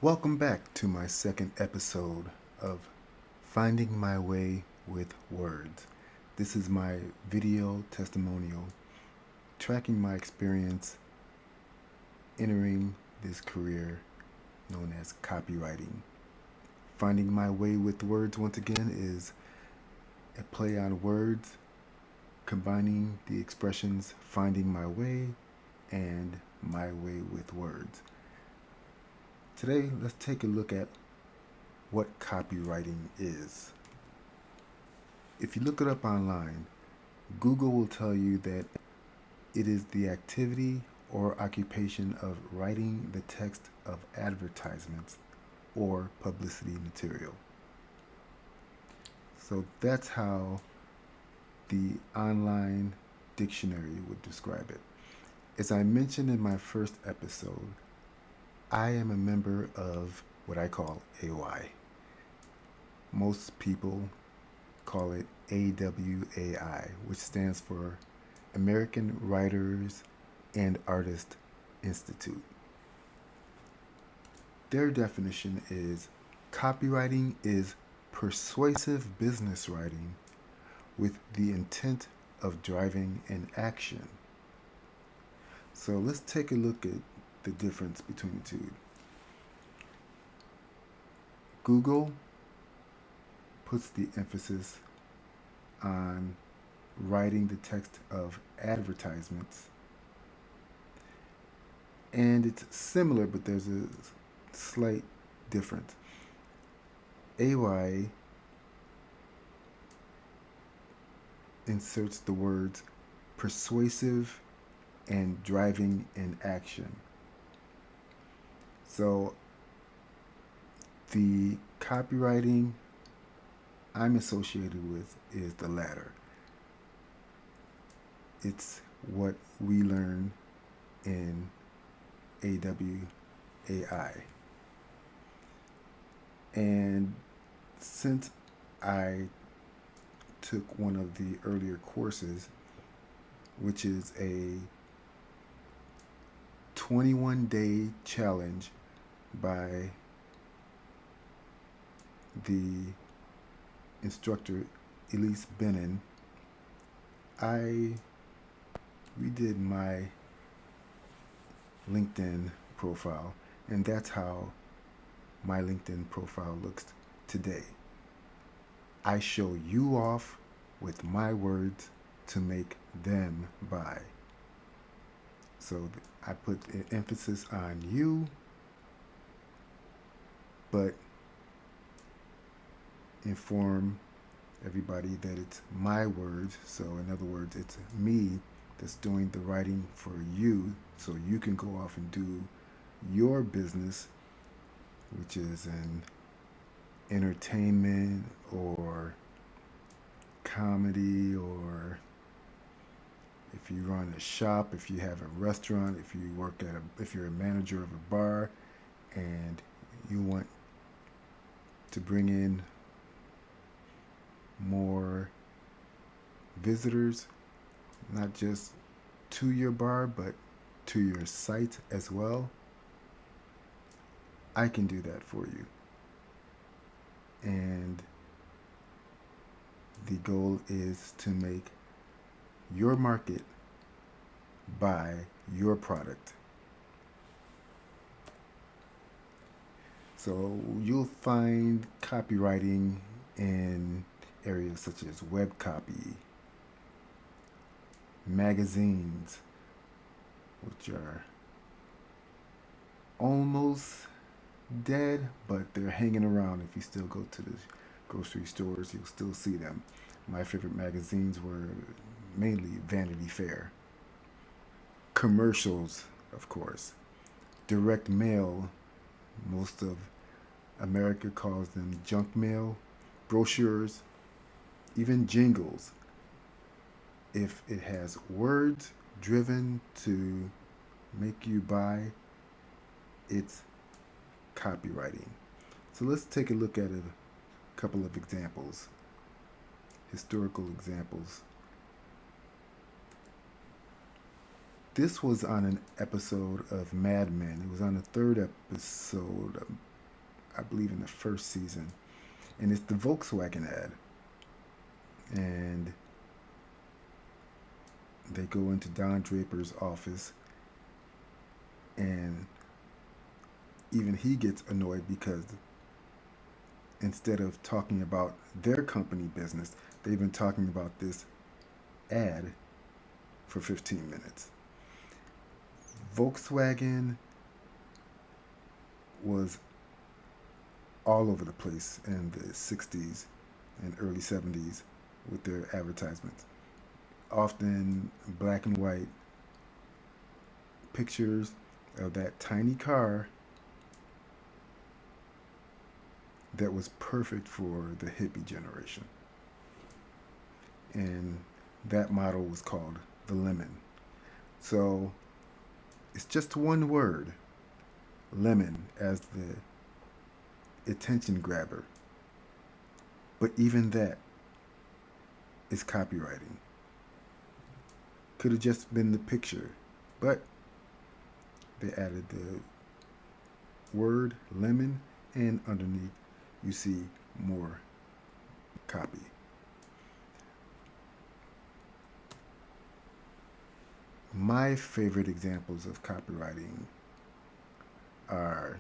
Welcome back to my second episode of Finding My Way with Words. This is my video testimonial tracking my experience entering this career known as copywriting. Finding My Way with Words, once again, is a play on words combining the expressions finding my way and my way with words. Today, let's take a look at what copywriting is. If you look it up online, Google will tell you that it is the activity or occupation of writing the text of advertisements or publicity material. So that's how the online dictionary would describe it. As I mentioned in my first episode, I am a member of what I call AY. Most people call it AWAI, which stands for American Writers and Artists Institute. Their definition is copywriting is persuasive business writing with the intent of driving an action. So let's take a look at the difference between the two. Google puts the emphasis on writing the text of advertisements, and it's similar, but there's a slight difference. AY inserts the words persuasive and driving in action. So the copywriting I'm associated with is the latter. It's what we learn in AWAI. And since I took one of the earlier courses, which is a 21-day challenge by the instructor Elise Benin, I redid my LinkedIn profile, and that's how my LinkedIn profile looks today. I show you off with my words to make them buy. So I put an emphasis on you, but inform everybody that it's my words. So, in other words, it's me that's doing the writing for you so you can go off and do your business, which is in entertainment or comedy, or if you run a shop, if you have a restaurant, if you're a manager of a bar and you want to bring in more visitors, not just to your bar, but to your site as well, I can do that for you. And the goal is to make your market buy your product. So you'll find copywriting in areas such as web copy, magazines, which are almost dead, but they're hanging around. If you still go to the grocery stores, you'll still see them. My favorite magazines were mainly Vanity Fair. Commercials, of course. Direct mail, most of America calls them junk mail. Brochures, even jingles. If it has words driven to make you buy, it's copywriting. So let's take a look at a couple of examples, historical examples. This was on an episode of Mad Men. It was on the third episode, I believe in the first season, and it's the Volkswagen ad. And they go into Don Draper's office, and even he gets annoyed because instead of talking about their company business, they've been talking about this ad for 15 minutes. Volkswagen was all over the place in the 60s and early 70s with their advertisements. Often black and white pictures of that tiny car that was perfect for the hippie generation. And that model was called the lemon. So it's just one word, lemon, as the attention grabber. But even that is copywriting. Could have just been the picture, but they added the word lemon, and underneath you see more copy. My favorite examples of copywriting are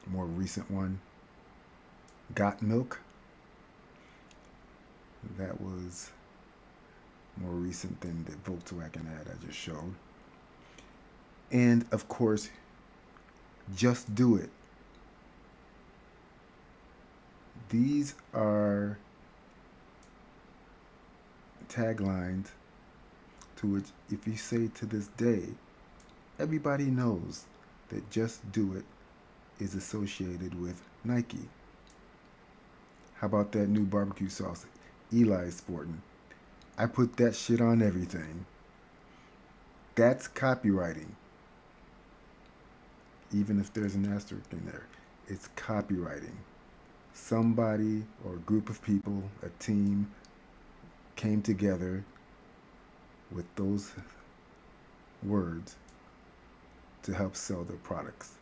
more recent one, Got Milk. That was more recent than the Volkswagen ad I just showed. And of course, Just Do It. These are taglines to which, if you say to this day, everybody knows that Just Do It is associated with Nike. How about that new barbecue sauce Eli's sporting? I put that shit on everything. That's copywriting. Even if there's an asterisk in there, it's copywriting. Somebody or a group of people, a team, came together with those words to help sell their products.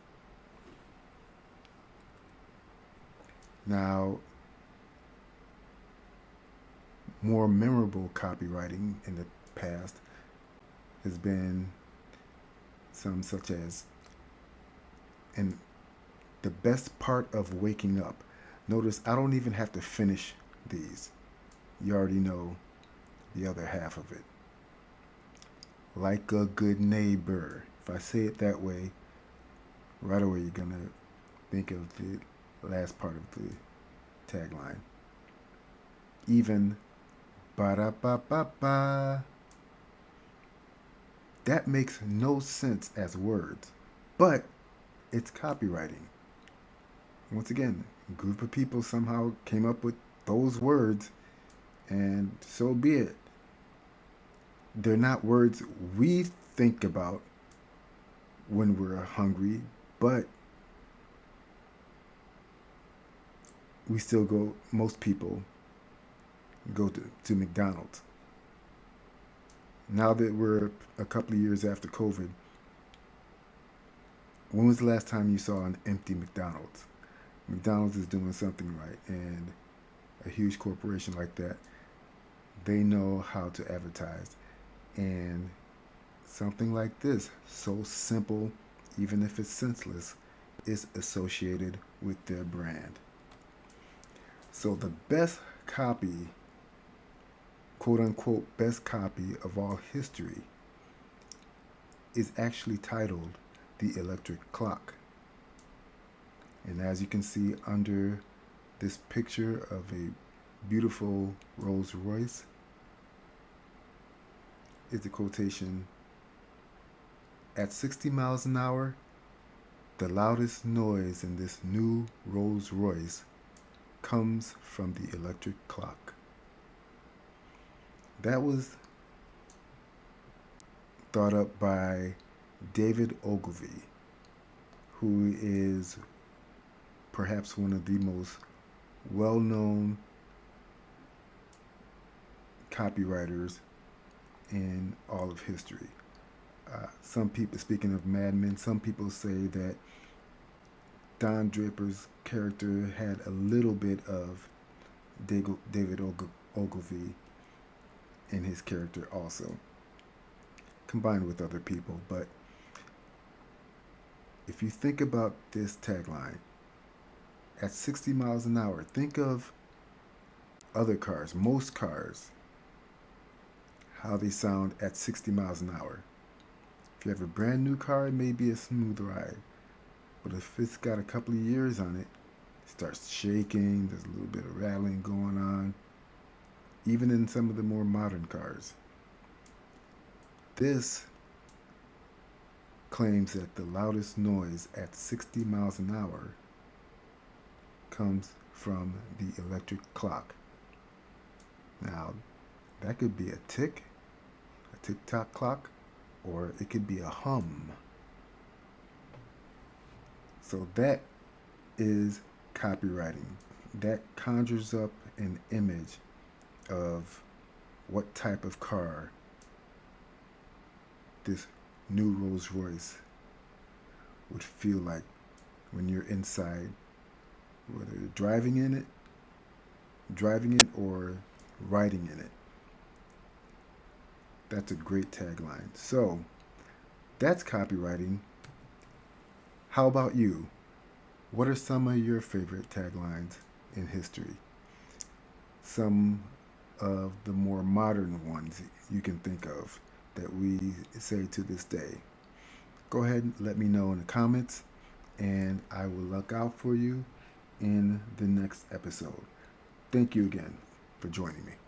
Now, more memorable copywriting in the past has been some such as, and the best part of waking up. Notice I don't even have to finish these. You already know the other half of it. Like a good neighbor. If I say it that way, right away you're going to think of the last part of the tagline. Even ba da ba ba ba. That makes no sense as words, but it's copywriting. Once again, a group of people somehow came up with those words, and so be it. They're not words we think about when we're hungry, but we still go, most people go to McDonald's. Now that we're a couple of years after COVID, when was the last time you saw an empty McDonald's? McDonald's is doing something right, and a huge corporation like that, they know how to advertise. And something like this, so simple, even if it's senseless, is associated with their brand. So the best copy, quote unquote, best copy of all history is actually titled The Electric Clock. And as you can see under this picture of a beautiful Rolls Royce, is the quotation, at 60 miles an hour, the loudest noise in this new Rolls Royce comes from the electric clock. That was thought up by David Ogilvy, who is perhaps one of the most well-known copywriters in all of history. Some people, speaking of Mad Men, some people say that Don Draper's character had a little bit of David Ogilvy in his character also, combined with other people. But if you think about this tagline, at 60 miles an hour, think of other cars, most cars, how they sound at 60 miles an hour. If you have a brand new car, it may be a smooth ride. But if it's got a couple of years on it, it starts shaking, there's a little bit of rattling going on, even in some of the more modern cars. This claims that the loudest noise at 60 miles an hour comes from the electric clock. Now, that could be a tick-tock clock, or it could be a hum. So that is copywriting. That conjures up an image of what type of car this new Rolls Royce would feel like when you're inside, whether you're driving it or riding in it. That's a great tagline. So that's copywriting. How about you? What are some of your favorite taglines in history? Some of the more modern ones you can think of that we say to this day. Go ahead and let me know in the comments, and I will look out for you in the next episode. Thank you again for joining me.